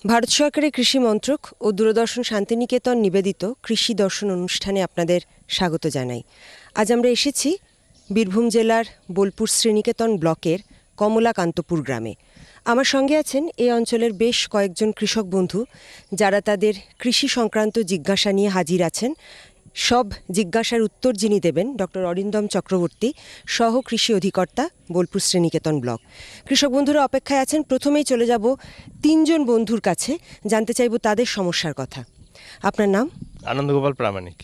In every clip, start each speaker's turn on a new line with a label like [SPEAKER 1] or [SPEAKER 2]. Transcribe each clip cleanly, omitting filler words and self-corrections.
[SPEAKER 1] ভারত সরকারের কৃষি মন্ত্রক ও দূরদর্শন শান্তিনিকেতন নিবেদিত কৃষি দর্শন অনুষ্ঠানে আপনাদের স্বাগত জানাই। আজ আমরা এসেছি বীরভূম জেলার বোলপুর শ্রীনিকেতন ব্লকের কমলাকান্তপুর গ্রামে। আমার সঙ্গে আছেন এই অঞ্চলের বেশ কয়েকজন কৃষক বন্ধু, যারা তাদের কৃষি সংক্রান্ত জিজ্ঞাসা নিয়ে হাজির আছেন। সব জিজ্ঞাসার উত্তর যিনি দেবেন ডক্টর অরিন্দম চক্রবর্তী, সহ কৃষি অধিকর্তা, বোলপুর শ্রীনিকেতন ব্লক। কৃষক বন্ধুরা অপেক্ষায় আছেন। প্রথমেই চলে যাব তিনজন বন্ধুর কাছে, জানতে চাইব তাদের সমস্যার কথা। আপনার নাম?
[SPEAKER 2] আনন্দগোপাল প্রামাণিক।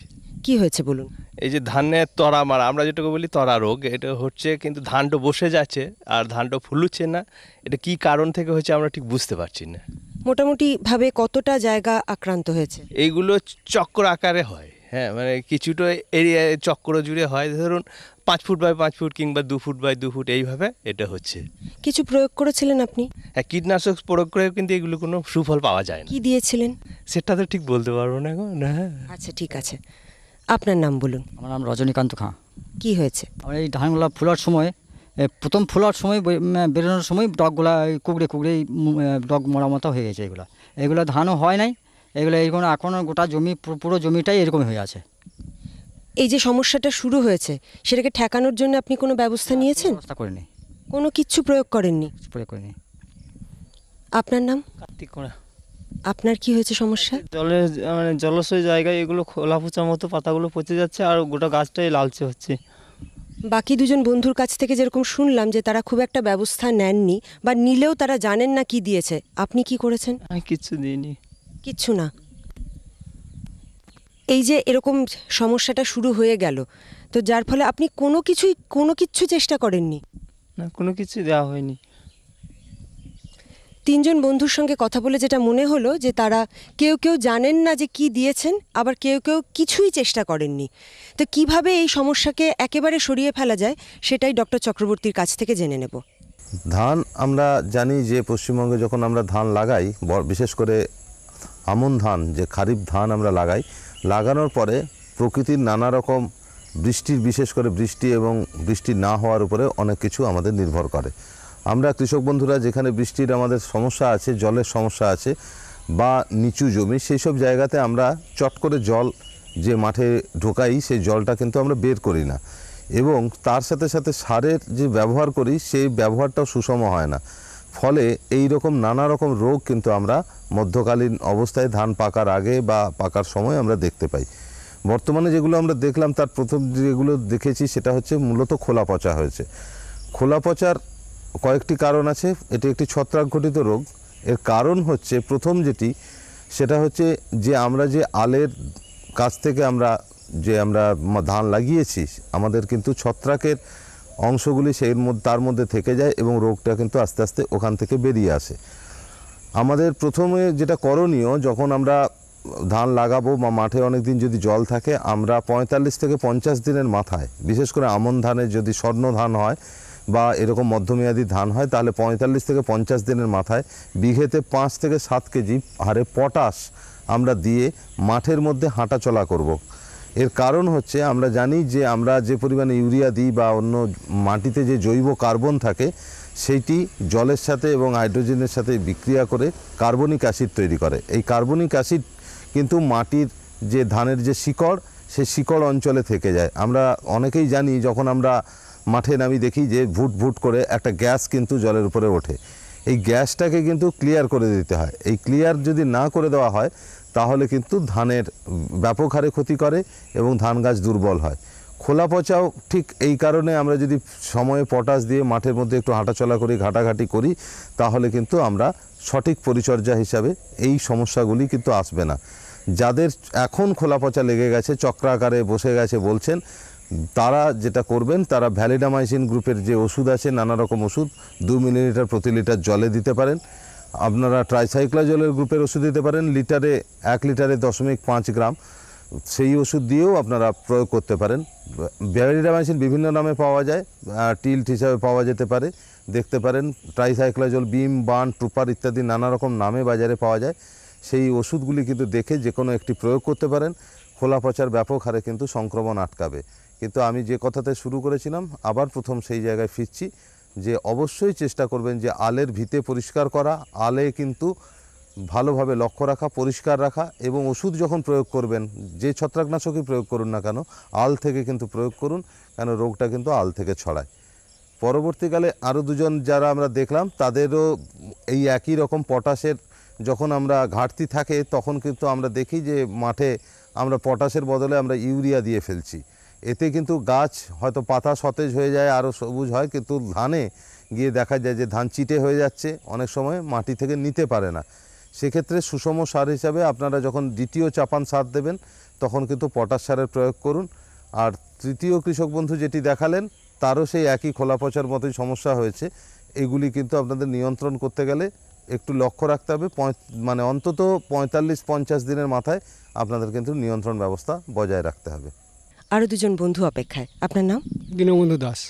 [SPEAKER 1] কি হয়েছে বলুন।
[SPEAKER 2] এই যে ধানের তরা মারা, আমরা যেটাকে বলি তরা রোগ, এটা হচ্ছে, কিন্তু ধানটা বসে যাচ্ছে আর ধানটা ফুলুচ্ছে না। এটা কি কারণ থেকে হচ্ছে আমরা ঠিক বুঝতে পারছি না।
[SPEAKER 1] মোটামুটি ভাবে কতটা জায়গা আক্রান্ত হয়েছে?
[SPEAKER 2] এইগুলো চক্র আকারে হয়, হ্যাঁ, মানে কিছুটা এরিয়ায় চক্র জুড়ে হয়। ধরুন 5 ফুট বাই 5 ফুট কিংবা 2 ফুট বাই 2 ফুট, এইভাবে এটা হচ্ছে।
[SPEAKER 1] কিছু প্রয়োগ করেছিলেন আপনি?
[SPEAKER 2] হ্যাঁ, কীটনাশক প্রয়োগ করে কিন্তু এগুলো কোনো সুফল পাওয়া যায় না।
[SPEAKER 1] কি দিয়েছিলেন?
[SPEAKER 2] সেটা তো ঠিক বলতে পারবো না এখন। হ্যাঁ,
[SPEAKER 1] আচ্ছা, ঠিক আছে। আপনার নাম বলুন।
[SPEAKER 3] আমার নাম রজনীকান্ত খাঁ।
[SPEAKER 1] কি হয়েছে?
[SPEAKER 3] আমার এই ধানগুলা ফোলার সময়, প্রথম ফোলার সময় বেরোনোর সময় ডগগুলা কুকড়ে কুকড়ে ডগ মরা মতো হয়ে গেছে। এগুলো ধানও হয় নাই। এগুলো এখনও গোটা জমি, পুরো জমিটাই এরকম হয়ে আছে।
[SPEAKER 1] এই যে সমস্যাটা শুরু হয়েছে, সেটাকে ঠেকানোর জন্য আপনি কোনো ব্যবস্থা নিয়েছেন?
[SPEAKER 3] ব্যবস্থা করিনি,
[SPEAKER 1] কোনো কিচ্ছু প্রয়োগ করেননি?
[SPEAKER 3] প্রয়োগ করিনি।
[SPEAKER 1] আপনার নাম?
[SPEAKER 4] কার্তিক কোড়া।
[SPEAKER 1] আপনার কি হয়েছে সমস্যা?
[SPEAKER 4] জলের মানে জলাশয় জায়গায় এগুলো খোলা পচা মতো পাতাগুলো পচে যাচ্ছে আর গোটা গাছটাই লালচে হচ্ছে।
[SPEAKER 1] বাকি দুজন বন্ধুর কাছ থেকে যেরকম শুনলাম যে তারা খুব একটা ব্যবস্থা নেননি, বা নিলেও তারা জানেন না কি দিয়েছে, আপনি কি করেছেন?
[SPEAKER 4] আমি কিচ্ছু দিইনি।
[SPEAKER 1] কিচ্ছু না। এই যে এরকম সমস্যাটা শুরু হয়ে গেল, তো যার ফলে আপনি কোনো কিচ্ছু চেষ্টা করেননি?
[SPEAKER 4] না, কোনো কিছু দেওয়া হয়নি।
[SPEAKER 1] তিনজন বন্ধুর সঙ্গে কথা বলে যেটা মনে হলো যে তারা কেউ জানেন না যে কি দিয়েছেন, আবার কেউ কিছুই চেষ্টা করেননি। তো কিভাবে এই সমস্যাকে একেবারে সরিয়ে ফেলা যায়, সেটাই ডক্টর চক্রবর্তীর কাছ থেকে জেনে নেব।
[SPEAKER 5] ধান আমরা জানি যে পশ্চিমবঙ্গে যখন আমরা ধান লাগাই, বিশেষ করে আমন ধান, যে খারিফ ধান আমরা লাগানোর পরে প্রকৃতির নানা রকম বৃষ্টির, বিশেষ করে বৃষ্টি এবং বৃষ্টি না হওয়ার উপরে অনেক কিছু আমাদের নির্ভর করে। আমরা কৃষক বন্ধুরা যেখানে বৃষ্টির আমাদের সমস্যা আছে, জলের সমস্যা আছে বা নিচু জমি, সেই সব জায়গাতে আমরা চট করে জল যে মাঠে ঢোকাই, সেই জলটা কিন্তু আমরা বের করি না, এবং তার সাথে সাথে সারের যে ব্যবহার করি, সেই ব্যবহারটাও সুষম হয় না। ফলে এই রকম নানা রকম রোগ কিন্তু আমরা মধ্যকালীন অবস্থায় ধান পাকার আগে বা পাকার সময় আমরা দেখতে পাই। বর্তমানে যেগুলো আমরা দেখলাম, তার প্রথম যেগুলো দেখেছি সেটা হচ্ছে মূলত খোলা পচা হয়েছে। খোলা পচার কয়েকটি কারণ আছে। এটি একটি ছত্রাক ঘটিত রোগ। এর কারণ হচ্ছে, প্রথম যেটি, সেটা হচ্ছে যে আমরা যে আলের কাছ থেকে আমরা ধান লাগিয়েছি, আমাদের কিন্তু ছত্রাকের অংশগুলি তার মধ্যে থেকে যায় এবং রোগটা কিন্তু আস্তে আস্তে ওখান থেকে বেরিয়ে আসে। আমাদের প্রথমে যেটা করণীয়, যখন আমরা ধান লাগাবো বা মাঠে অনেক দিন যদি জল থাকে, আমরা 45 থেকে 50 দিনের মাথায়, বিশেষ করে আমন ধানের যদি স্বর্ণ ধান হয় বা এরকম মধ্যমেয়াদী ধান হয়, তাহলে 45 থেকে 50 দিনের মাথায় বিঘেতে 5 থেকে 7 কেজি হারে পটাশ আমরা দিয়ে মাঠের মধ্যে হাঁটা চলা করব। এর কারণ হচ্ছে, আমরা জানি যে আমরা যে পরিমাণে ইউরিয়া দিই বা অন্য মাটিতে যে জৈব কার্বন থাকে, সেইটি জলের সাথে এবং হাইড্রোজেনের সাথে বিক্রিয়া করে কার্বনিক অ্যাসিড তৈরি করে। এই কার্বনিক অ্যাসিড কিন্তু মাটির যে ধানের যে শিকড়, সেই শিকড় অঞ্চলে থেকে যায়। আমরা অনেকেই জানি, যখন আমরা মাঠে নামি দেখি যে ভুট ভুট করে একটা গ্যাস কিন্তু জলের উপরে ওঠে। এই গ্যাসটাকে কিন্তু ক্লিয়ার করে দিতে হয়। এই ক্লিয়ার যদি না করে দেওয়া হয়, তাহলে কিন্তু ধানের ব্যাপক হারে ক্ষতি করে এবং ধান গাছ দুর্বল হয়। খোলা পচাও ঠিক এই কারণে, আমরা যদি সময়ে পটাশ দিয়ে মাঠের মধ্যে একটু হাঁটাচলা করি, ঘাটাঘাটি করি, তাহলে কিন্তু আমরা সঠিক পরিচর্যা হিসাবে এই সমস্যাগুলি কিন্তু আসবে না। যাদের এখন খোলা পচা লেগে গেছে, চক্রাকারে বসে গেছে বলছেন, তারা যেটা করবেন, তারা ভ্যালিডামাইসিন গ্রুপের যে ওষুধ আছে, নানা রকম ওষুধ 2 মিলিলিটার প্রতি লিটার জলে দিতে পারেন। আপনারা ট্রাইসাইক্লোজলের গ্রুপের ওষুধ দিতে পারেন, 1 লিটারে 0.5 গ্রাম, সেই ওষুধ দিয়েও আপনারা প্রয়োগ করতে পারেন। ভ্যালিডামাইসিন বিভিন্ন নামে পাওয়া যায়, টিল্ট হিসাবে পাওয়া যেতে পারে, দেখতে পারেন। ট্রাইসাইক্লোজল, বিম, বান, ট্রুপার ইত্যাদি নানা রকম নামে বাজারে পাওয়া যায়। সেই ওষুধগুলি কিন্তু দেখে যে কোনো একটি প্রয়োগ করতে পারেন। খোলা পচার ব্যাপক হারে কিন্তু সংক্রমণ আটকাবে। কিন্তু আমি যে কথাতে শুরু করেছিলাম, আবার প্রথম সেই জায়গায় ফিরছি, যে অবশ্যই চেষ্টা করবেন যে আলের ভিতে পরিষ্কার করা। আলে কিন্তু ভালোভাবে লক্ষ্য রাখা, পরিষ্কার রাখা এবং ওষুধ যখন প্রয়োগ করবেন, যে ছত্রাকনাশকই প্রয়োগ করুন না কেন, আল থেকে কিন্তু প্রয়োগ করুন, কেন রোগটা কিন্তু আল থেকে ছড়ায়। পরবর্তীকালে আরও দুজন যারা আমরা দেখলাম, তাদেরও এই একই রকম পটাশের যখন আমরা ঘাটতি থাকে, তখন কিন্তু আমরা দেখি যে মাঠে আমরা পটাশের বদলে আমরা ইউরিয়া দিয়ে ফেলছি। এতে কিন্তু গাছ হয়তো পাতা সতেজ হয়ে যায়, আরও সবুজ হয়, কিন্তু ধানে গিয়ে দেখা যায় যে ধান চিটে হয়ে যাচ্ছে, অনেক সময় মাটি থেকে নিতে পারে না। সেক্ষেত্রে সুষম সার হিসাবে আপনারা যখন দ্বিতীয় চাপান সার দেবেন, তখন কিন্তু পটাশ সারের প্রয়োগ করুন। আর তৃতীয় কৃষক বন্ধু যেটি দেখালেন, তারও সেই একই খোলা পচার মতোই সমস্যা হয়েছে। এগুলি কিন্তু আপনাদের নিয়ন্ত্রণ করতে গেলে একটু লক্ষ্য রাখতে হবে, মানে অন্তত 45-50 দিনের মাথায় আপনাদের কিন্তু নিয়ন্ত্রণ ব্যবস্থা বজায় রাখতে হবে।
[SPEAKER 1] আরও দুজন বন্ধু অপেক্ষায়। আপনার নাম?
[SPEAKER 6] দীনবন্ধু দাস।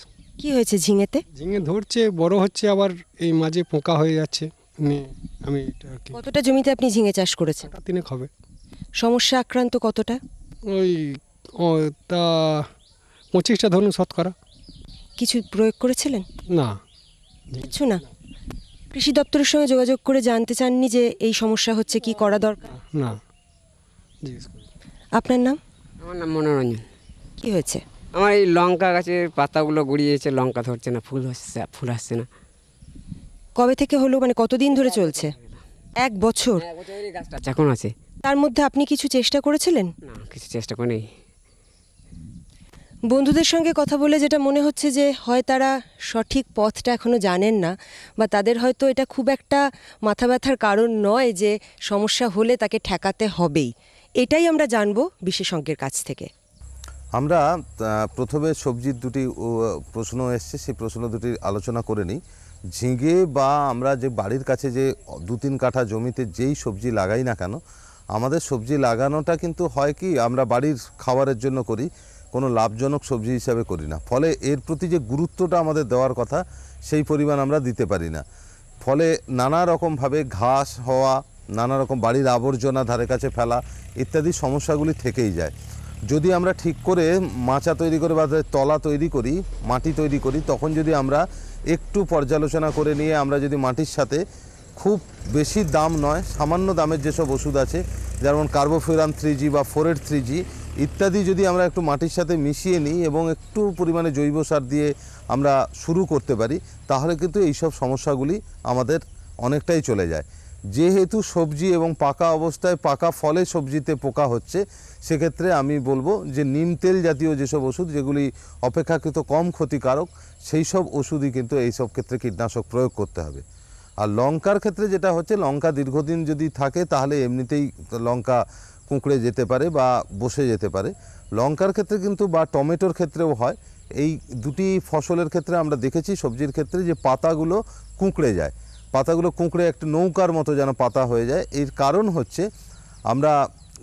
[SPEAKER 1] কি হয়েছে ঝিঙেতে?
[SPEAKER 6] ঝিঙে ধরছে, বড় হচ্ছে, আবার এই মাঝে পোকা হয়ে যাচ্ছে। আমি এটা আর কি
[SPEAKER 1] কতটা জমিতে আপনি ঝিঙে চাষ করেছেন?
[SPEAKER 6] তিনেক হবে।
[SPEAKER 1] সমস্যা আক্রান্ত কতটা?
[SPEAKER 6] ওই তা 25টা ধরুন শতকরা।
[SPEAKER 1] কিছু প্রয়োগ করেছিলেন?
[SPEAKER 6] না,
[SPEAKER 1] কিছু না। কৃষি দপ্তরের সঙ্গে যোগাযোগ করে জানতে চাননি যে এই সমস্যা হচ্ছে, কি করা দরকার?
[SPEAKER 6] না, জিজ্ঞেস করি।
[SPEAKER 1] আপনার নাম?
[SPEAKER 7] আমার নাম মনোরঞ্জন।
[SPEAKER 1] কি হয়েছে?
[SPEAKER 7] আমার এই লঙ্কা গাছের পাতাগুলো গড়িয়েছে, লঙ্কা ধরছে না, ফুল আসছে না।
[SPEAKER 1] কবে থেকে হলো, মানে কতদিন ধরে চলছে? 1 বছর।
[SPEAKER 7] গাছটা এখন আছে।
[SPEAKER 1] তার মধ্যে আপনি কিছু চেষ্টা করেছিলেন?
[SPEAKER 7] না, কিছু চেষ্টা করি।
[SPEAKER 1] বন্ধুদের সঙ্গে কথা বলে যেটা মনে হচ্ছে যে হয় তারা সঠিক পথটা এখনো জানেন না, বা তাদের হয়তো এটা খুব একটা মাথা ব্যথার কারণ নয় যে সমস্যা হলে তাকে ঠেকাতে হবেই। এটাই আমরা জানবো বিশেষজ্ঞের কাছ থেকে।
[SPEAKER 5] আমরা প্রথমে সবজির দুটি প্রশ্ন এসছে, সেই প্রশ্ন দুটি আলোচনা করে নিই। ঝিঙে বা আমরা যে বাড়ির কাছে যে 2-3 কাঠা জমিতে যেই সবজি লাগাই না কেন, আমাদের সবজি লাগানোটা কিন্তু হয় কি, আমরা বাড়ির খাবারের জন্য করি, কোনো লাভজনক সবজি হিসাবে করি না। ফলে এর প্রতি যে গুরুত্বটা আমাদের দেওয়ার কথা, সেই পরিমাণ আমরা দিতে পারি না। ফলে নানা রকমভাবে ঘাস হওয়া, নানা রকম বাড়ির আবর্জনা ধারে কাছে ফেলা ইত্যাদি সমস্যাগুলি থেকেই যায়। যদি আমরা ঠিক করে মাচা তৈরি করে বা তলা তৈরি করি, মাটি তৈরি করি, তখন যদি আমরা একটু পর্যালোচনা করে নিয়ে আমরা যদি মাটির সাথে খুব বেশি দাম নয়, সামান্য দামের যেসব ওষুধ আছে, যেমন কার্বোফিউরান 3G বা 4-এর 3G ইত্যাদি যদি আমরা একটু মাটির সাথে মিশিয়ে নিই এবং একটু পরিমাণে জৈব সার দিয়ে আমরা শুরু করতে পারি, তাহলে কিন্তু এইসব সমস্যাগুলি আমাদের অনেকটাই চলে যায়। যেহেতু সবজি এবং পাকা অবস্থায় পাকা ফলে সবজিতে পোকা হচ্ছে, সেক্ষেত্রে আমি বলবো যে নিম তেল জাতীয় যেসব ওষুধ, যেগুলি অপেক্ষাকৃত কম ক্ষতিকারক, সেই সব ওষুধই কিন্তু এইসব ক্ষেত্রে কীটনাশক প্রয়োগ করতে হবে। আর লঙ্কার ক্ষেত্রে যেটা হচ্ছে, লঙ্কা দীর্ঘদিন যদি থাকে তাহলে এমনিতেই লঙ্কা কুঁকড়ে যেতে পারে বা বসে যেতে পারে। লঙ্কার ক্ষেত্রে কিন্তু বা টমেটোর ক্ষেত্রেও হয়। এই দুটি ফসলের ক্ষেত্রে আমরা দেখেছি, সবজির ক্ষেত্রে, যে পাতাগুলো কুঁকড়ে যায়, পাতাগুলো কুঁকড়ে একটা নৌকার মতো যেন পাতা হয়ে যায়। এর কারণ হচ্ছে আমরা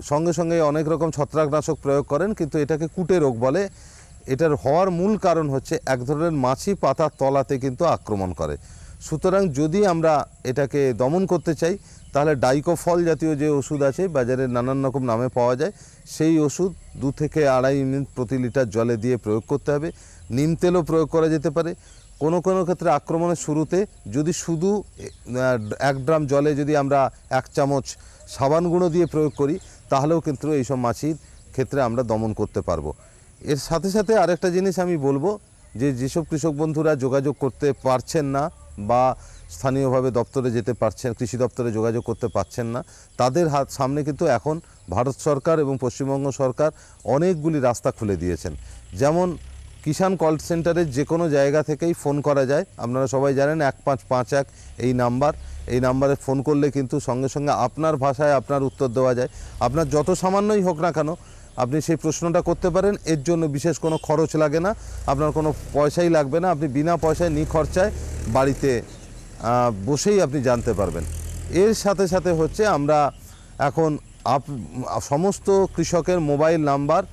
[SPEAKER 5] সঙ্গে সঙ্গে অনেক রকম ছত্রাকনাশক প্রয়োগ করেন, কিন্তু এটাকে কুটে রোগ বলে। এটার হওয়ার মূল কারণ হচ্ছে এক ধরনের মাছি পাতার তলাতে কিন্তু আক্রমণ করে। সুতরাং যদি আমরা এটাকে দমন করতে চাই, তাহলে ডাইকোফল জাতীয় যে ওষুধ আছে, বাজারে নানান রকম নামে পাওয়া যায়, সেই ওষুধ 2 থেকে 2.5 ইউনিট প্রতি লিটার জলে দিয়ে প্রয়োগ করতে হবে। নিম তেলও প্রয়োগ করা যেতে পারে। কোনো কোনো ক্ষেত্রে আক্রমণের শুরুতে যদি শুধু 1 ড্রাম জলে যদি আমরা 1 চামচ সাবান গুঁড়ো দিয়ে প্রয়োগ করি, তাহলেও কিন্তু এইসব মাছির ক্ষেত্রে আমরা দমন করতে পারবো। এর সাথে সাথে আরেকটা জিনিস আমি বলবো, যে যেসব কৃষক বন্ধুরা যোগাযোগ করতে পারছেন না বা স্থানীয়ভাবে দপ্তরে যেতে পারছেন, কৃষি দপ্তরে যোগাযোগ করতে পারছেন না, তাদের সামনে কিন্তু এখন ভারত সরকার এবং পশ্চিমবঙ্গ সরকার অনেকগুলি রাস্তা খুলে দিয়েছেন। যেমন কিষাণ কল সেন্টারের যে কোনো জায়গা থেকেই ফোন করা যায়। আপনারা সবাই জানেন 1551 এই নাম্বারে ফোন করলে কিন্তু সঙ্গে সঙ্গে আপনার ভাষায় আপনার উত্তর দেওয়া যায়। আপনার যত সামান্যই হোক না কেন, আপনি সেই প্রশ্নটা করতে পারেন। এর জন্য বিশেষ কোনো খরচ লাগে না, আপনার কোনো পয়সাই লাগবে না। আপনি বিনা পয়সায় নিখরচায় বাড়িতে বসেই আপনি জানতে পারবেন। এর সাথে সাথে হচ্ছে আমরা এখন সমস্ত কৃষকের মোবাইল নাম্বার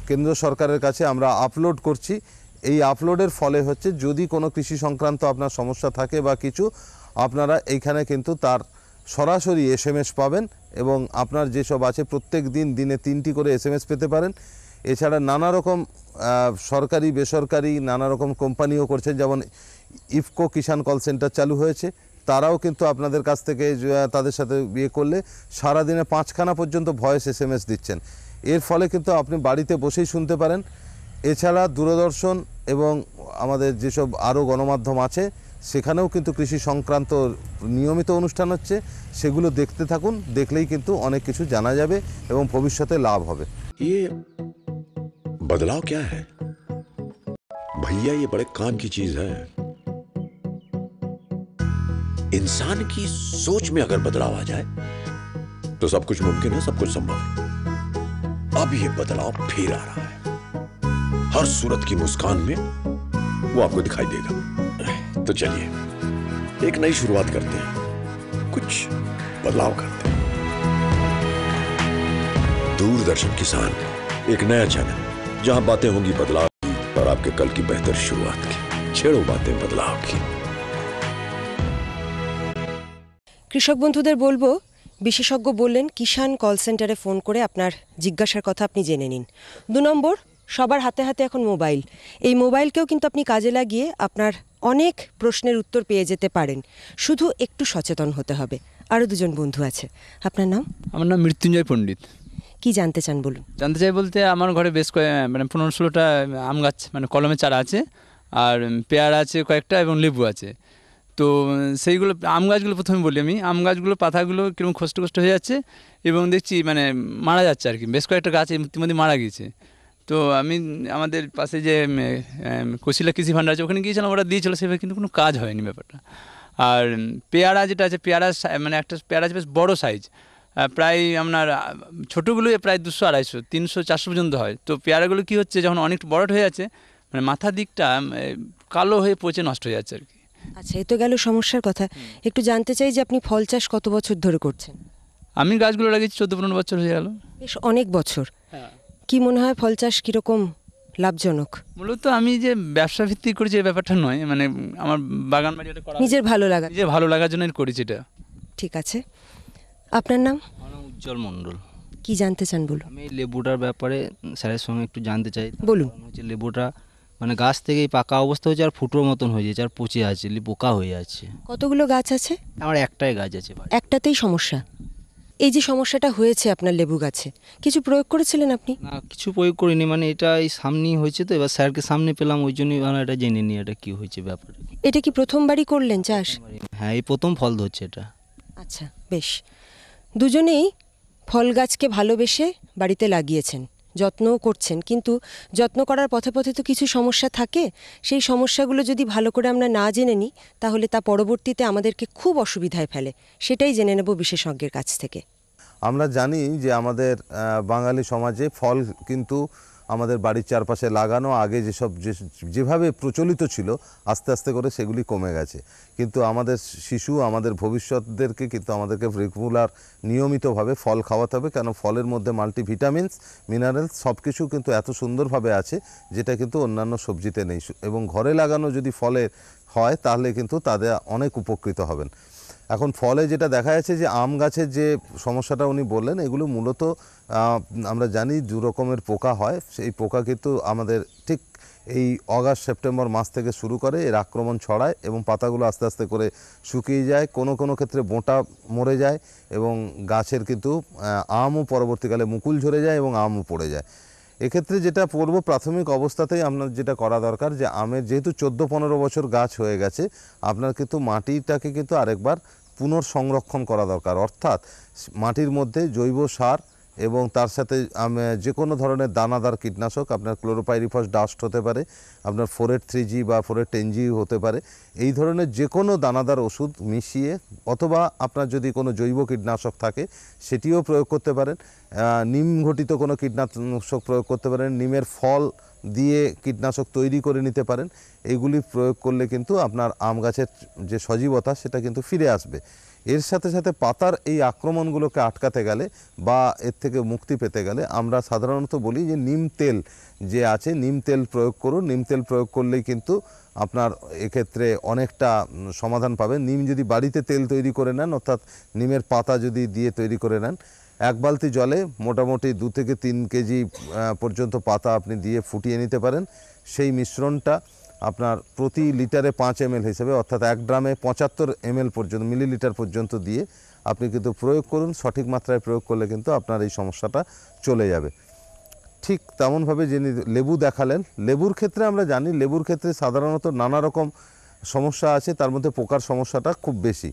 [SPEAKER 5] কেন্দ্র সরকারের কাছে আমরা আপলোড করছি। এই আপলোডের ফলে হচ্ছে যদি কোনো কৃষি সংক্রান্ত আপনার সমস্যা থাকে বা কিছু, আপনারা এইখানে কিন্তু তার সরাসরি SMS পাবেন এবং আপনার যেসব আছে প্রত্যেক দিনে 3টি করে SMS পেতে পারেন। এছাড়া নানা রকম সরকারি বেসরকারি নানা রকম কোম্পানিও করছে, যেমন ইফকো কিষাণ কল সেন্টার চালু হয়েছে, তারাও কিন্তু আপনাদের কাছ থেকে তাদের সাথে বিয়ে করলে সারাদিনে 5খানা পর্যন্ত ভয়েস SMS দিচ্ছেন। এর ফলে কিন্তু আপনি বাড়িতে বসেই শুনতে পারেন। এছাড়া দূরদর্শন এবং আমাদের যেসব আরও গণমাধ্যম আছে সেখানেও কিন্তু কৃষি সংক্রান্ত নিয়মিত অনুষ্ঠান হচ্ছে, সেগুলো দেখতে থাকুন, দেখলেই কিন্তু অনেক কিছু জানা যাবে এবং ভবিষ্যতে লাভ হবে।
[SPEAKER 8] ये बदलाव क्या है भैया? ये बड़े काम की चीज है। इंसान की सोच में अगर बदलाव आ जाए तो सब कुछ मुमकिन है, सब कुछ संभव है। अब ये बदलाव फिर आ रहा है, हर सूरत की मुस्कान में वो आपको दिखाई देगा। तो चलिए एक नई शुरुआत करते हैं, कुछ बदलाव करते हैं। दूरदर्शन किसान, एक नया चैनल जहां बातें होंगी बदलाव की और आपके कल की बेहतर शुरुआत की। छेड़ो बातें बदलाव की।
[SPEAKER 1] কৃষক বন্ধুদের বলবো, বিশেষজ্ঞ বললেন কিষাণ কল সেন্টারে ফোন করে আপনার জিজ্ঞাসার কথা আপনি জেনে নিন। 2 নম্বর, সবার হাতে হাতে এখন মোবাইল। এই মোবাইলকেও কিন্তু আপনি কাজে লাগিয়ে আপনার অনেক প্রশ্নের উত্তর পেয়ে যেতে পারেন, শুধু একটু সচেতন হতে হবে। আরও 2জন বন্ধু আছে। আপনার নাম?
[SPEAKER 9] আমার নাম মৃত্যুঞ্জয় পণ্ডিত।
[SPEAKER 1] কি জানতে চান বলুন।
[SPEAKER 9] জানতে চাই বলতে আমার ঘরে বেশ মানে 15-16টা আম গাছ মানে কলমের চারা আছে, আর পেয়ারা আছে কয়েকটা এবং লেবু আছে। তো সেইগুলো আম গাছগুলো প্রথমে বলি আমি, আম গাছগুলো পাতাগুলো কীরকম খষ্ট খষ্ট হয়ে যাচ্ছে এবং দেখছি মানে মারা যাচ্ছে আর কি, বেশ কয়েকটা গাছ ইতিমধ্যে মারা গিয়েছে। তো আমি আমাদের পাশে যে কোশিলা কৃষি ভাণ্ডার আছে ওখানে গিয়েছিলাম, ওরা দিয়েছিল, সেভাবে কিন্তু কোনো কাজ হয়নি ব্যাপারটা। আর পেয়ারা যেটা আছে, পেয়ারা মানে একটা পেয়ারা আছে বেশ বড়ো সাইজ, প্রায় আপনার ছোটোগুলো প্রায় 200-250, 300-400 পর্যন্ত হয়। তো পেয়ারাগুলো কী হচ্ছে, যখন অনেক বড় হয়ে যাচ্ছে মানে মাথার দিকটা কালো হয়ে পচে নষ্ট হয়ে যাচ্ছে আর কি।
[SPEAKER 1] আচ্ছা, এ তো গেল সমস্যার কথা। একটু জানতে চাই যে আপনি ফল চাষ কত বছর ধরে করছেন?
[SPEAKER 9] আমি গাছগুলো লাগিয়েছি 14-15 বছর হয়ে গেল।
[SPEAKER 1] বেশ অনেক বছর। কি মনে হয় ফল চাষ কীরকম লাভজনক?
[SPEAKER 9] মূলত আমি যে ব্যবসা ভিত্তিক করেছি এই ব্যাপারটা নয়, মানে আমার বাগান বাড়ি করা
[SPEAKER 1] নিজের ভালো লাগা,
[SPEAKER 9] নিজের ভালো লাগার জন্য করেছি এটা।
[SPEAKER 1] ঠিক আছে। আপনার নাম?
[SPEAKER 10] আমার নাম উজ্জ্বল মণ্ডল।
[SPEAKER 1] কি জানতে চান বলুন।
[SPEAKER 10] আমি এই লেবুটার ব্যাপারে স্যারের সঙ্গে একটু জানতে চাই।
[SPEAKER 1] বলুন।
[SPEAKER 10] হচ্ছে লেবুটা মানে গাছ থেকেই পাকা অবস্থা হচ্ছে আর ফুটোর মতন হয়ে যাচ্ছে আর পচে আছে, পোকা হয়ে যাচ্ছে।
[SPEAKER 1] কতগুলো গাছ আছে?
[SPEAKER 10] আমার একটাই গাছ আছে ভাই।
[SPEAKER 1] একটাতেই সমস্যা? এই যে সমস্যাটা হয়েছে আপনার লেবু গাছে, কিছু প্রয়োগ করেছিলেন আপনি?
[SPEAKER 10] না, কিছু প্রয়োগ করিনি, মানে এটা এই সামনেই হয়েছে, তো এবার স্যারকে সামনে পেলাম, ওই জন্যই মানে এটা জেনে নিই এটা কী হয়েছে ব্যাপারে।
[SPEAKER 1] এটা কি প্রথমবারই করলেন চাষ?
[SPEAKER 10] হ্যাঁ, এই প্রথম ফল ধরছে এটা।
[SPEAKER 1] আচ্ছা, বেশ। দুজনেই ফল গাছকে ভালোবেসে বাড়িতে লাগিয়েছেন, যত্নও করছেন, কিন্তু যত্ন করার পথে পথে তো কিছু সমস্যা থাকে। সেই সমস্যাগুলো যদি ভালো করে আমরা না জেনে নিই তাহলে তা পরবর্তীতে আমাদেরকে খুব অসুবিধায় ফেলে। সেটাই জেনে নেব বিশেষজ্ঞের কাছ থেকে।
[SPEAKER 5] আমরা জানি যে আমাদের বাঙালি সমাজে ফল কিন্তু আমাদের বাড়ির চারপাশে লাগানো, আগে যেভাবে প্রচলিত ছিল আস্তে আস্তে করে সেগুলি কমে গেছে। কিন্তু আমাদের শিশু, আমাদের ভবিষ্যৎদেরকে কিন্তু আমাদেরকে রেগুলার নিয়মিতভাবে ফল খাওয়াতে হবে, কেন ফলের মধ্যে মাল্টিভিটামিনস, মিনারেলস সব কিছু কিন্তু এত সুন্দরভাবে আছে যেটা কিন্তু অন্যান্য সবজিতে নেই। এবং ঘরে লাগানো যদি ফলের হয় তাহলে কিন্তু তাদের অনেক উপকৃত হবেন। এখন ফলে যেটা দেখা যাচ্ছে যে আম গাছের যে সমস্যাটা উনি বললেন, এগুলো মূলত আমরা জানি 2 রকমের পোকা হয়। সেই পোকা কিন্তু আমাদের ঠিক এই অগাস্ট সেপ্টেম্বর মাস থেকে শুরু করে, এর আক্রমণ ছড়ায় এবং পাতাগুলো আস্তে আস্তে করে শুকিয়ে যায়, কোনো কোনো ক্ষেত্রে বোঁটা মরে যায় এবং গাছের কিন্তু আমও পরবর্তীকালে মুকুল ঝরে যায় এবং আমও পড়ে যায়। এক্ষেত্রে যেটা প্রাথমিক অবস্থাতেই আপনার যেটা করা দরকার, যে আমের যেহেতু 14-15 বছর গাছ হয়ে গেছে, আপনার কিন্তু মাটিটাকে কিন্তু আরেকবার পুনর্সংরক্ষণ করা দরকার। অর্থাৎ মাটির মধ্যে জৈব সার এবং তার সাথে যে কোনো ধরনের দানাদার কীটনাশক, আপনার ক্লোরোপাইরিফস ডাস্ট হতে পারে, আপনার 4-8-3G বা 4-8-10G হতে পারে, এই ধরনের যে কোনো দানাদার ওষুধ মিশিয়ে, অথবা আপনার যদি কোনো জৈব কীটনাশক থাকে সেটিও প্রয়োগ করতে পারেন। নিম ঘটিত কোনো কীটনাশক প্রয়োগ করতে পারেন, নিমের ফল দিয়ে কীটনাশক তৈরি করে নিতে পারেন। এইগুলি প্রয়োগ করলে কিন্তু আপনার আম গাছের যে সজীবতা সেটা কিন্তু ফিরে আসবে। এর সাথে সাথে পাতার এই আক্রমণগুলোকে আটকাতে গেলে বা এর থেকে মুক্তি পেতে গেলে আমরা সাধারণত বলি যে নিম তেল যে আছে, নিম তেল প্রয়োগ করুন। নিম তেল প্রয়োগ করলেই কিন্তু আপনার এক্ষেত্রে অনেকটা সমাধান পাবেন। নিম যদি বাড়িতে তেল তৈরি করে নেন, অর্থাৎ নিমের পাতা যদি দিয়ে তৈরি করে নেন, 1 বালতি জলে মোটামুটি 2 থেকে 3 কেজি পর্যন্ত পাতা আপনি দিয়ে ফুটিয়ে নিতে পারেন। সেই মিশ্রণটা আপনার প্রতি লিটারে 5 ml হিসেবে, অর্থাৎ 1 ড্রামে 75 ml পর্যন্ত মিলিলিটার পর্যন্ত দিয়ে আপনি কিন্তু প্রয়োগ করুন। সঠিক মাত্রায় প্রয়োগ করলে কিন্তু আপনার এই সমস্যাটা চলে যাবে। ঠিক তেমনভাবে যিনি লেবু দেখালেন, লেবুর ক্ষেত্রে আমরা জানি লেবুর ক্ষেত্রে সাধারণত নানা রকম সমস্যা আছে, তার মধ্যে পোকার সমস্যাটা খুব বেশি।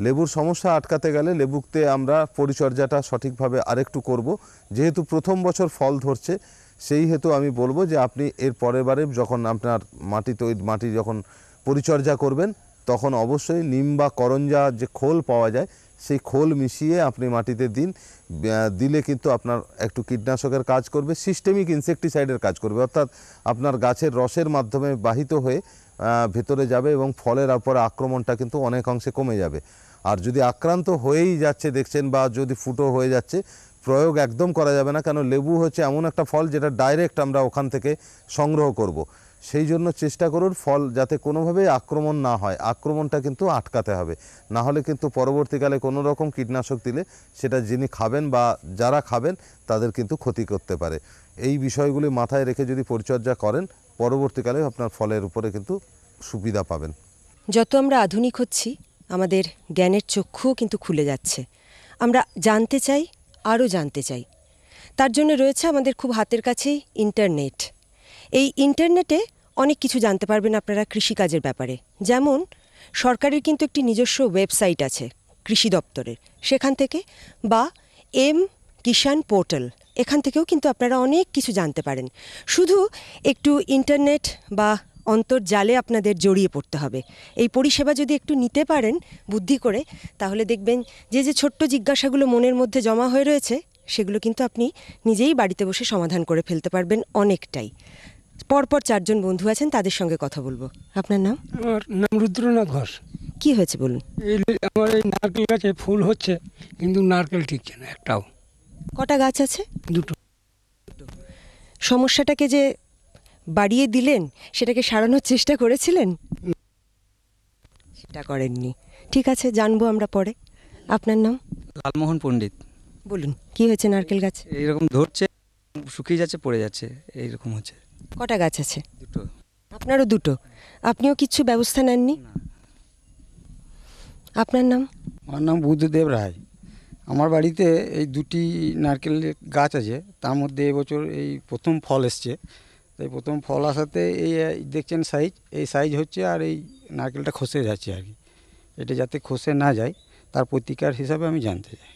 [SPEAKER 5] লেবুর সমস্যা আটকাতে গেলে লেবুতে আমরা পরিচর্যাটা সঠিকভাবে আরেকটু করব। যেহেতু প্রথম বছর ফল ধরছে, সেই হেতু আমি বলবো যে আপনি এর পরের বারে যখন আপনার মাটি যখন পরিচর্যা করবেন, তখন অবশ্যই নিম বা করঞ্জা যে খোল পাওয়া যায়, সেই খোল মিশিয়ে আপনি মাটিতে দিন। দিলে কিন্তু আপনার একটু কীটনাশকের কাজ করবে, সিস্টেমিক ইনসেকটিসাইডের কাজ করবে, অর্থাৎ আপনার গাছের রসের মাধ্যমে বাহিত হয়ে ভেতরে যাবে এবং ফলের উপরে আক্রমণটা কিন্তু অনেক অংশে কমে যাবে। আর যদি আক্রান্ত হয়েই যাচ্ছে দেখছেন বা যদি ফুটো হয়ে যাচ্ছে, প্রয়োগ একদম করা যাবে না, কেন লেবু হচ্ছে এমন একটা ফল যেটা ডাইরেক্ট আমরা ওখান থেকে সংগ্রহ করব। সেই জন্য চেষ্টা করুন ফল যাতে কোনোভাবেই আক্রমণ না হয়, আক্রমণটা কিন্তু আটকাতে হবে, না হলে কিন্তু পরবর্তীকালে কোনো রকম কীটনাশক দিলে সেটা যিনি খাবেন বা যারা খাবেন তাদের কিন্তু ক্ষতি করতে পারে। এই বিষয়গুলি মাথায় রেখে যদি পরিচর্যা করেন, পরবর্তীকালে আপনার ফলের উপরে কিন্তু সুবিধা পাবেন।
[SPEAKER 1] যত আমরা আধুনিক হচ্ছি, আমাদের জ্ঞানের চক্ষুও কিন্তু খুলে যাচ্ছে। আমরা জানতে চাই, আরও জানতে চাই। তার জন্য রয়েছে আমাদের খুব হাতের কাছেই ইন্টারনেট। এই ইন্টারনেটে অনেক কিছু জানতে পারবেন আপনারা কৃষিকাজের ব্যাপারে। যেমন সরকারের কিন্তু একটি নিজস্ব ওয়েবসাইট আছে কৃষি দপ্তরের, সেখান থেকে, বা কিষাণ পোর্টাল, এখান থেকেও কিন্তু আপনারা অনেক কিছু জানতে পারেন। শুধু একটু ইন্টারনেট বা অন্তর্জালে আপনাদের জড়িয়ে পড়তে হবে। এই পরিষেবা যদি একটু নিতে পারেন বুদ্ধি করে, তাহলে দেখবেন যে ছোট্ট জিজ্ঞাসাগুলো মনের মধ্যে জমা হয়ে রয়েছে, সেগুলো কিন্তু আপনি নিজেই বাড়িতে বসে সমাধান করে ফেলতে পারবেন অনেকটাই। পরপর 4 জন বন্ধু আছেন, তাদের সঙ্গে কথা বলবো। আপনার নাম?
[SPEAKER 6] আমার নাম রুদ্রনাথ ঘোষ।
[SPEAKER 1] কি হয়েছে বলুন?
[SPEAKER 6] আমার এই নারকেল গাছে ফুল হচ্ছে, কিন্তু নারকেল টিকছে না একটাও।
[SPEAKER 1] কটা গাছ আছে?
[SPEAKER 6] 2টো।
[SPEAKER 1] সমস্যাটাকে যে বাড়িয়ে দিলেন, সেটাকে সারানোর চেষ্টা করেছিলেন? সেটা করেননি। ঠিক আছে, জানবো আমরা পরে। আপনার নাম?
[SPEAKER 11] লালমোহন পণ্ডিত।
[SPEAKER 1] বলুন, কি হয়েছে নারকেল গাছ?
[SPEAKER 11] এইরকম ধরছে, শুকিয়ে যাচ্ছে, পড়ে যাচ্ছে, এইরকম হচ্ছে।
[SPEAKER 1] কটা গাছ আছে?
[SPEAKER 11] 2টো।
[SPEAKER 1] আপনারও 2টো। আপনিও কিছু ব্যবস্থা নেননি? আপনার নাম?
[SPEAKER 12] আমার নাম বুদ্ধদেব রায়। আমার বাড়িতে এই 2টি নারকেলের গাছ আছে, তার মধ্যে এবছর এই প্রথম ফল এসছে। তাই প্রথম ফল আসাতে এই দেখছেন সাইজ, এই সাইজ হচ্ছে, আর এই নারকেলটা খসে যাচ্ছে আর কি। এটা যাতে খসে না যায় তার প্রতিকার হিসাবে আমি জানতে চাই।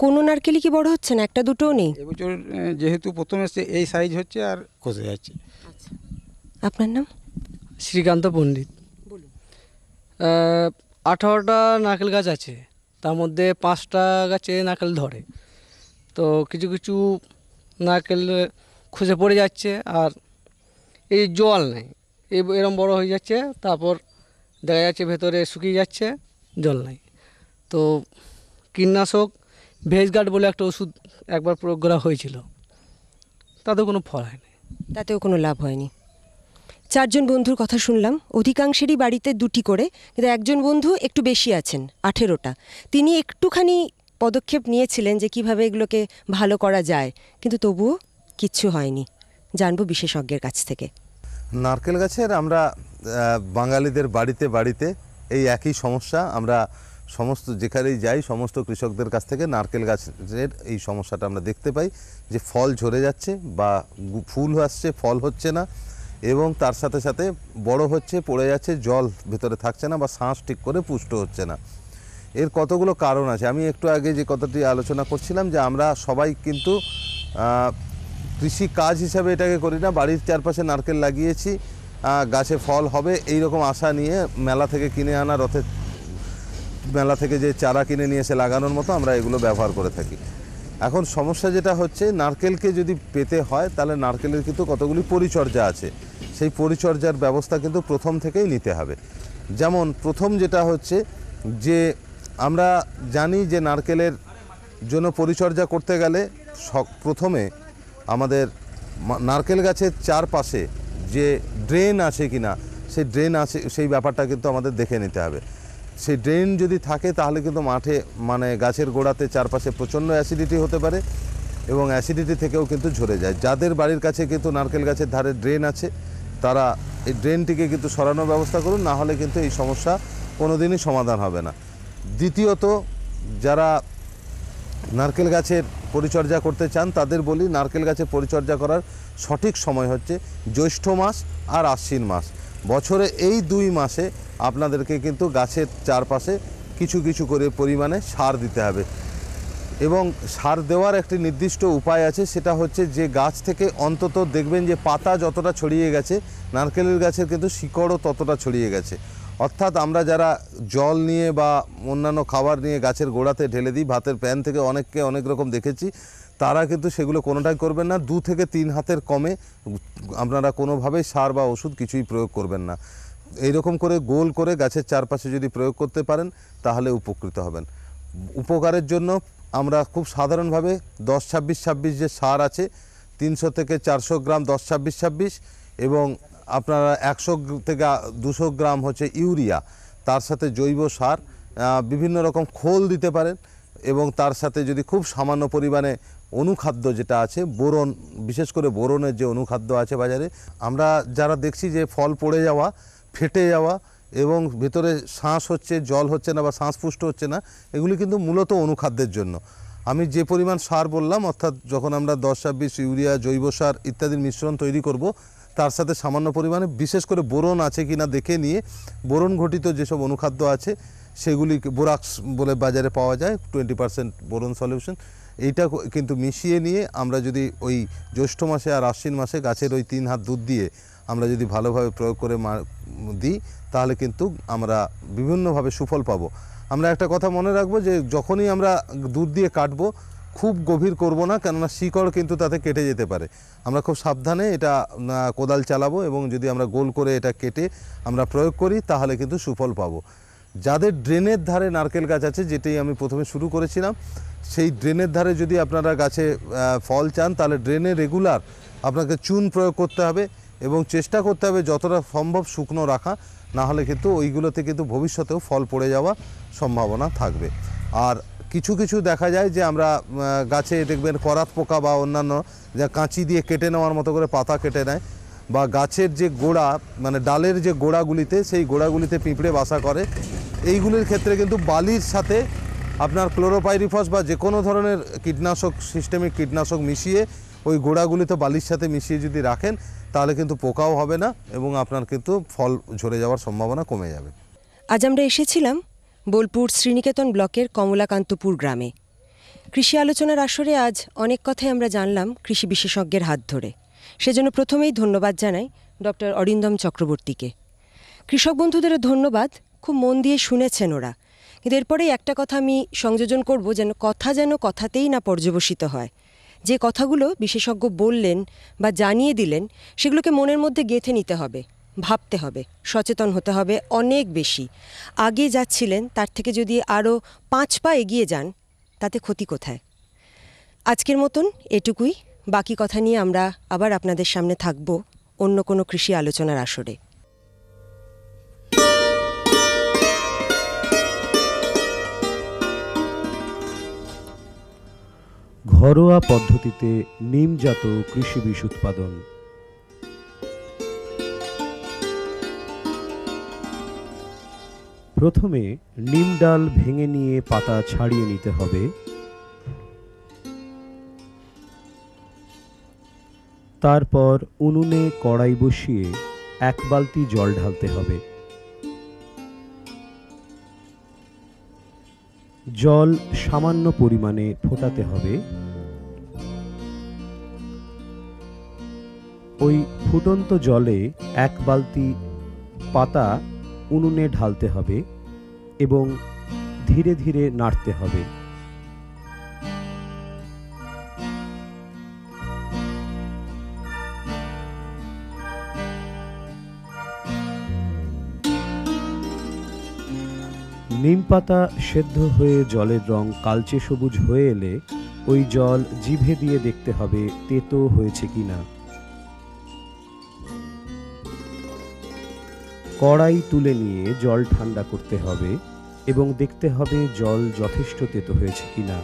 [SPEAKER 1] কোনো নারকেলই কি বড় হচ্ছে না? 1-2টোও নেই?
[SPEAKER 12] এবছর যেহেতু প্রথম এসছে, এই সাইজ হচ্ছে আর খসে যাচ্ছে।
[SPEAKER 1] আপনার নাম?
[SPEAKER 13] শ্রীকান্ত পণ্ডিত। 18টা নারকেল গাছ আছে, তার মধ্যে 5টা গাছে নারকেল ধরে। তো কিছু কিছু নারকেল খসে পড়ে যাচ্ছে, আর এই জল নেই, এরম বড় হয়ে যাচ্ছে, তারপর দেখা যাচ্ছে ভেতরে শুকিয়ে যাচ্ছে, জল নেই। তো কীটনাশক ভেজগার্ড বলে একটা ওষুধ একবার প্রয়োগ করা হয়েছিল, তাতেও কোনো ফল হয়নি।
[SPEAKER 1] তাতেও কোনো লাভ হয়নি। 4 জন বন্ধুর কথা শুনলাম, অধিকাংশেরই বাড়িতে 2টি করে, কিন্তু একজন বন্ধু একটু বেশি আছেন, 18টা। তিনি একটুখানি পদক্ষেপ নিয়েছিলেন যে কিভাবে এগুলোকে ভালো করা যায়, কিন্তু তবুও কিচ্ছু হয়নি। জানবো বিশেষজ্ঞের কাছ থেকে।
[SPEAKER 5] নারকেল গাছের আমরা বাঙালিদের বাড়িতে বাড়িতে এই একই সমস্যা, আমরা সমস্ত যেখানেই যাই সমস্ত কৃষকদের কাছ থেকে নারকেল গাছের এই সমস্যাটা আমরা দেখতে পাই, যে ফল ঝরে যাচ্ছে বা ফুল আসছে, ফল হচ্ছে না, এবং তার সাথে সাথে বড় হচ্ছে, পড়ে যাচ্ছে, জল ভেতরে থাকছে না বা শ্বাস ঠিক করে পুষ্ট হচ্ছে না। এর কতগুলো কারণ আছে। আমি একটু আগে যে কথাটি আলোচনা করছিলাম, যে আমরা সবাই কিন্তু কৃষি কাজ হিসাবে এটাকে করি না। বাড়ির চারপাশে নারকেল লাগিয়েছি, গাছে ফল হবে এই রকম আশা নিয়ে মেলা থেকে কিনে আনা, মেলা থেকে যে চারা কিনে নিয়ে এসে লাগানোর মতো আমরা এগুলো ব্যবহার করে থাকি। এখন সমস্যা যেটা হচ্ছে, নারকেলকে যদি পেতে হয় তাহলে নারকেলের কিন্তু কতগুলি পরিচর্যা আছে, সেই পরিচর্যার ব্যবস্থা কিন্তু প্রথম থেকেই নিতে হবে। যেমন প্রথম যেটা হচ্ছে যে আমরা জানি যে নারকেলের জন্য পরিচর্যা করতে গেলে প্রথমে আমাদের নারকেল গাছের চারপাশে যে ড্রেন আছে কিনা, সেই ড্রেন আছে সেই ব্যাপারটা কিন্তু আমাদের দেখে নিতে হবে। সেই ড্রেন যদি থাকে তাহলে কিন্তু মাঠে গাছের গোড়াতে চারপাশে প্রচণ্ড অ্যাসিডিটি হতে পারে, এবং অ্যাসিডিটি থেকেও কিন্তু ঝরে যায়। যাদের বাড়ির কাছে কিন্তু নারকেল গাছের ধারে ড্রেন আছে, তারা এই ড্রেনটিকে কিন্তু সরানোর ব্যবস্থা করুন, না হলে কিন্তু এই সমস্যা কোনোদিনই সমাধান হবে না। দ্বিতীয়ত, যারা নারকেল গাছের পরিচর্যা করতে চান তাদের বলি, নারকেল গাছের পরিচর্যা করার সঠিক সময় হচ্ছে জ্যৈষ্ঠ মাস আর আশ্বিন মাস। বছরে এই 2 মাসে আপনাদেরকে কিন্তু গাছের চারপাশে কিছু কিছু করে পরিমাণে সার দিতে হবে। এবং সার দেওয়ার একটি নির্দিষ্ট উপায় আছে, সেটা হচ্ছে যে গাছ থেকে অন্তত দেখবেন যে পাতা যতটা ছড়িয়ে গেছে, নারকেলের গাছের কিন্তু শিকড়ও ততটা ছড়িয়ে গেছে। অর্থাৎ আমরা যারা জল নিয়ে বা অন্যান্য খাবার নিয়ে গাছের গোড়াতে ঢেলে দিই, ভাতের প্যান থেকে অনেককে অনেক রকম দেখেছি, তারা কিন্তু সেগুলো কোনোটাই করবেন না। 2 থেকে 3 হাতের কমে আপনারা কোনোভাবেই সার বা ওষুধ কিছুই প্রয়োগ করবেন না। এইরকম করে গোল করে গাছের চারপাশে যদি প্রয়োগ করতে পারেন তাহলে উপকৃত হবেন। উপকারের জন্য আমরা খুব সাধারণভাবে 10-26-26 যে সার আছে, 300 থেকে 400 গ্রাম 10-26-26, এবং আপনারা 100 থেকে 200 গ্রাম হচ্ছে ইউরিয়া, তার সাথে জৈব সার, বিভিন্ন রকম খোল দিতে পারেন, এবং তার সাথে যদি খুব সামান্য পরিমাণে অনুখাদ্য যেটা আছে, বোরন, বিশেষ করে বোরনের যে অনুখাদ্য আছে বাজারে, আমরা যারা দেখছি যে ফল পড়ে যাওয়া, ফেটে যাওয়া এবং ভেতরে শ্বাস হচ্ছে, জল হচ্ছে না বা শ্বাসপুষ্ট হচ্ছে না, এগুলি কিন্তু মূলত অনুখাদ্যের জন্য। আমি যে পরিমাণ সার বললাম, অর্থাৎ যখন আমরা 10-26 ইউরিয়া, জৈব সার ইত্যাদির মিশ্রণ তৈরি করব, তার সাথে সামান্য পরিমাণে বিশেষ করে বোরন আছে কিনা দেখে নিয়ে, বোরন ঘটিত যেসব অনুখাদ্য আছে সেগুলি, বোরাক্স বলে বাজারে পাওয়া যায়, 20% বোরন সলিউশন, এইটা কিন্তু মিশিয়ে নিয়ে আমরা যদি ওই জ্যৈষ্ঠ মাসে আর আশ্বিন মাসে গাছের ওই 3 হাত দুধ দিয়ে আমরা যদি ভালোভাবে প্রয়োগ করে দিই, তাহলে কিন্তু আমরা বিভিন্নভাবে সুফল পাবো। আমরা একটা কথা মনে রাখবো যে যখনই আমরা দুধ দিয়ে কাটবো, খুব গভীর করব না, কেননা শিকড় কিন্তু তাতে কেটে যেতে পারে। আমরা খুব সাবধানে এটা কোদাল চালাবো, এবং যদি আমরা গোল করে এটা কেটে আমরা প্রয়োগ করি তাহলে কিন্তু সুফল পাবো। যাদের ড্রেনের ধারে নারকেল গাছ আছে, যেটাই আমি প্রথমে শুরু করেছিলাম, সেই ড্রেনের ধারে যদি আপনারা গাছে ফল চান, তাহলে ড্রেনে রেগুলার আপনাকে চুন প্রয়োগ করতে হবে এবং চেষ্টা করতে হবে যতটা সম্ভব শুকনো রাখা, না হলে কিন্তু ওইগুলোতে কিন্তু ভবিষ্যতেও ফল পড়ে যাওয়া সম্ভাবনা থাকবে। আর কিছু কিছু দেখা যায় যে আমরা গাছে দেখবেন করাত পোকা বা অন্যান্য যা কাঁচি দিয়ে কেটে নেওয়ার মতো করে পাতা কেটে নেয়, বা গাছের যে গোড়া, মানে ডালের যে গোড়াগুলিতে, সেই গোড়াগুলিতে পিঁপড়ে বাসা করে। এইগুলির ক্ষেত্রে কিন্তু বালির সাথে আপনার ক্লোরোপাইরিফস বা যে কোনো ধরনের কীটনাশক, সিস্টেমিক কীটনাশক মিশিয়ে ওই গোড়াগুলিতে বালির সাথে মিশিয়ে যদি রাখেন, তাহলে কিন্তু পোকাও হবে না এবং আপনার কিন্তু ফল ঝরে যাওয়ার সম্ভাবনা কমে যাবে।
[SPEAKER 1] আজ আমরা এসেছিলাম বোলপুর শ্রীনিকেতন ব্লকের কমলাকান্তপুর গ্রামে। কৃষি আলোচনার আসরে আজ অনেক কথাই আমরা জানলাম কৃষি বিশেষজ্ঞের হাত ধরে। সেজন্য প্রথমেই ধন্যবাদ জানাই ডক্টর অরিন্দম চক্রবর্তীকে। কৃষক বন্ধুদেরও ধন্যবাদ, খুব মন দিয়ে শুনেছেন ওরা। কিন্তু এরপরেই একটা কথা আমি সংযোজন করব, যেন কথাতেই না পর্যবসিত হয়। যে কথাগুলো বিশেষজ্ঞ বললেন বা জানিয়ে দিলেন, সেগুলোকে মনের মধ্যে গেঁথে নিতে হবে, ভাবতে হবে, সচেতন হতে হবে অনেক বেশি। আগে যাচ্ছিলেন তার থেকে যদি আরও 5 পা এগিয়ে যান, তাতে ক্ষতি কোথায়? আজকের মতন এটুকুই। বাকি কথা নিয়ে আমরা আবার আপনাদের সামনে থাকব অন্য কোনো কৃষি আলোচনার আসরে।
[SPEAKER 14] ঘরোয়া পদ্ধতিতে নিমজাত কৃষি বীজ উৎপাদন। প্রথমে নিম ডাল ভেঙে নিয়ে পাতা ছাড়িয়ে নিতে হবে। তারপর উনুনে কড়াই বসিয়ে 1 বালতি জল ঢালতে হবে। জল সামান্য পরিমাণে ফোটাতে হবে। ওই ফুটন্ত জলে 1 বালতি পাতা উনুনে ঢালতে হবে এবং ধীরে ধীরে নাড়তে হবে। নিম পাতা সেদ্ধ হয়ে জলের রং কালচে সবুজ হয়ে এলে ওই জল জিভে দিয়ে দেখতে হবে তেতো হয়েছে কিনা। কড়াই তুলে নিয়ে জল ঠান্ডা করতে হবে এবং দেখতে হবে জল যথেষ্ট তেতো হয়েছে কিনা।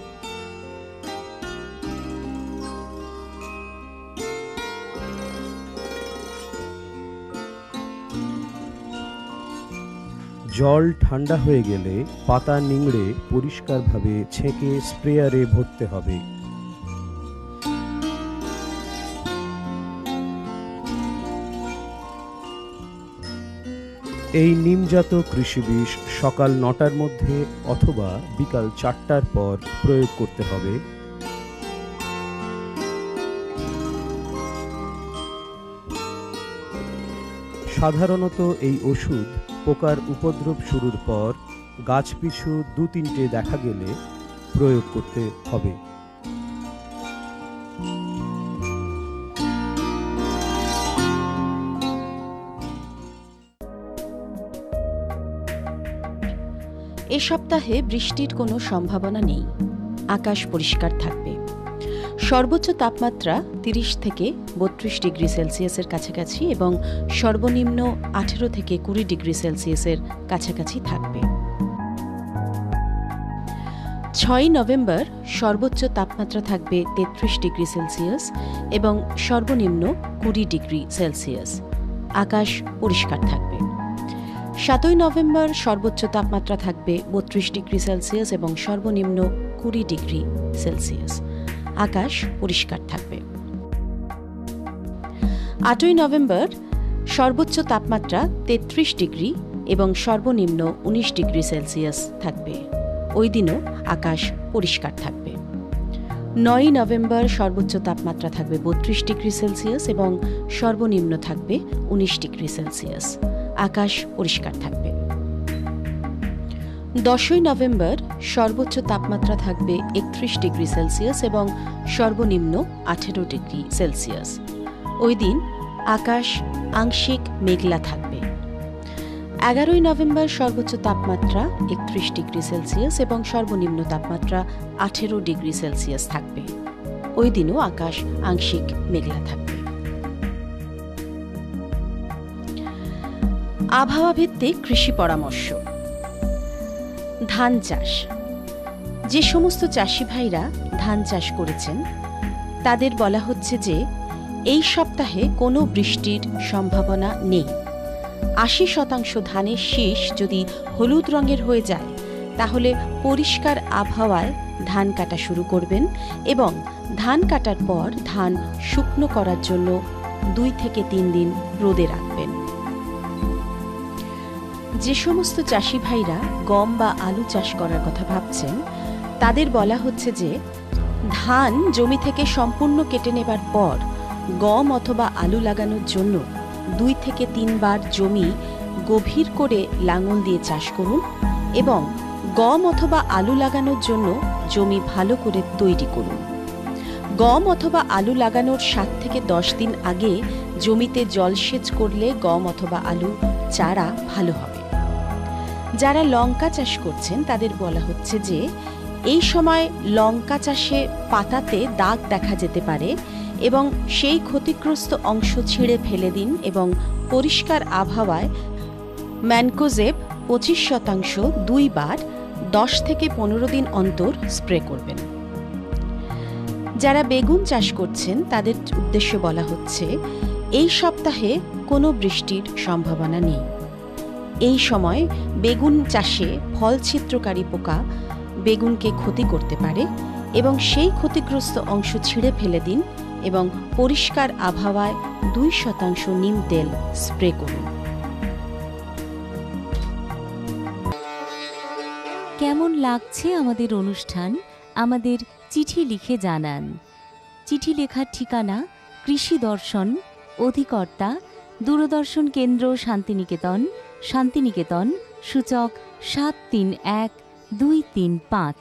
[SPEAKER 14] জল ঠান্ডা হয়ে গেলে পাতা নিংড়ে পরিষ্কারভাবে ছেঁকে স্প্রেয়ারে ভরতে হবে। এই নিমজাত কৃষিবিষ সকাল ৯টার মধ্যে অথবা বিকাল ৪টার পর প্রয়োগ করতে হবে। সাধারণত এই ওষুধ পোকার উপদ্রব শুরুর পর গাছ পিছু ২-৩টে দেখা গেলে প্রয়োগ করতে হবে।
[SPEAKER 15] এ সপ্তাহে বৃষ্টির কোনো সম্ভাবনা নেই। আকাশ পরিষ্কার থাকবে। সর্বোচ্চ তাপমাত্রা ৩০ থেকে ৩২ ডিগ্রি সেলসিয়াসের কাছাকাছি এবং সর্বনিম্ন ১৮ থেকে ২০ ডিগ্রি সেলসিয়াসের কাছাকাছি থাকবে। ৬ নভেম্বর সর্বোচ্চ তাপমাত্রা থাকবে ৩৩ ডিগ্রি সেলসিয়াস এবং সর্বনিম্ন ২০ ডিগ্রি সেলসিয়াস। আকাশ পরিষ্কার থাকবে। ৭ নভেম্বর সর্বোচ্চ তাপমাত্রা থাকবে ৩২ ডিগ্রি সেলসিয়াস এবং সর্বনিম্ন ২০ ডিগ্রি সেলসিয়াস। আকাশ পরিষ্কার থাকবে। ৮ নভেম্বর সর্বোচ্চ তাপমাত্রা ৩৩ ডিগ্রি এবং সর্বনিম্ন ১৯ ডিগ্রি সেলসিয়াস থাকবে। ওই দিনও আকাশ পরিষ্কার থাকবে। ৯ নভেম্বর সর্বোচ্চ তাপমাত্রা থাকবে ৩২ ডিগ্রি সেলসিয়াস এবং সর্বনিম্ন থাকবে ১৯ ডিগ্রি সেলসিয়াস। আকাশ পরিষ্কার থাকবে। ১০ নভেম্বর সর্বোচ্চ তাপমাত্রা থাকবে ৩১ ডিগ্রি সেলসিয়াস এবং সর্বনিম্ন ১৮ ডিগ্রি সেলসিয়াস। ওই দিন আকাশ আংশিক মেঘলা থাকবে। ১১ নভেম্বর সর্বোচ্চ তাপমাত্রা ৩১ ডিগ্রি সেলসিয়াস এবং সর্বনিম্ন তাপমাত্রা ১৮ ডিগ্রি সেলসিয়াস থাকবে। ওই দিনও আকাশ আংশিক মেঘলা থাকবে। আবহাওয়া ভিত্তিক কৃষি পরামর্শ। ধান চাষ। যে সমস্ত চাষি ভাইরা ধান চাষ করেছেন তাদের বলা হচ্ছে যে এই সপ্তাহে কোনো বৃষ্টির সম্ভাবনা নেই। ৮০% ধানের শীষ যদি হলুদ রঙের হয়ে যায় তাহলে পরিষ্কার আবহাওয়ায় ধান কাটা শুরু করবেন এবং ধান কাটার পর ধান শুকনো করার জন্য ২ থেকে ৩ দিন রোদে রাখবেন। যে সমস্ত চাষি ভাইরা গম বা আলু চাষ করার কথা ভাবছেন তাদের বলা হচ্ছে যে ধান জমি থেকে সম্পূর্ণ কেটে নেবার পর গম অথবা আলু লাগানোর জন্য ২ থেকে ৩ বার জমি গভীর করে লাঙল দিয়ে চাষ করুন এবং গম অথবা আলু লাগানোর জন্য জমি ভালো করে তৈরি করুন। গম অথবা আলু লাগানোর ৭ থেকে ১০ দিন আগে জমিতে জলসেচ করলে গম অথবা আলু চারা ভালো হবে। যারা লঙ্কা চাষ করছেন তাদের বলা হচ্ছে যে এই সময় লঙ্কা চাষে পাতাতে দাগ দেখা যেতে পারে এবং সেই ক্ষতিগ্রস্ত অংশ ছিঁড়ে ফেলে দিন এবং পরিষ্কার আবহাওয়ায় ম্যানকোজেব ২৫% ২ বার ১০ থেকে ১৫ দিন অন্তর স্প্রে করবেন। যারা বেগুন চাষ করছেন তাদের উদ্দেশ্যে বলা হচ্ছে এই সপ্তাহে কোনো বৃষ্টির সম্ভাবনা নেই। এই সময় বেগুন চাষে ফল ছিদ্রকারী পোকা বেগুনকে ক্ষতি করতে পারে এবং সেই ক্ষতিগ্রস্ত অংশ ছিঁড়ে ফেলে দিন এবং পরিষ্কার আবহাওয়ায় ২% নিম তেল স্প্রে করুন।
[SPEAKER 16] কেমন লাগছে আমাদের অনুষ্ঠান আমাদের চিঠি লিখে জানান। চিঠি লেখার ঠিকানা কৃষি দর্শন, অধিকর্তা দূরদর্শন কেন্দ্র, শান্তিনিকেতন, শান্তিনিকেতন, সূচক ৭৩১২৩৫।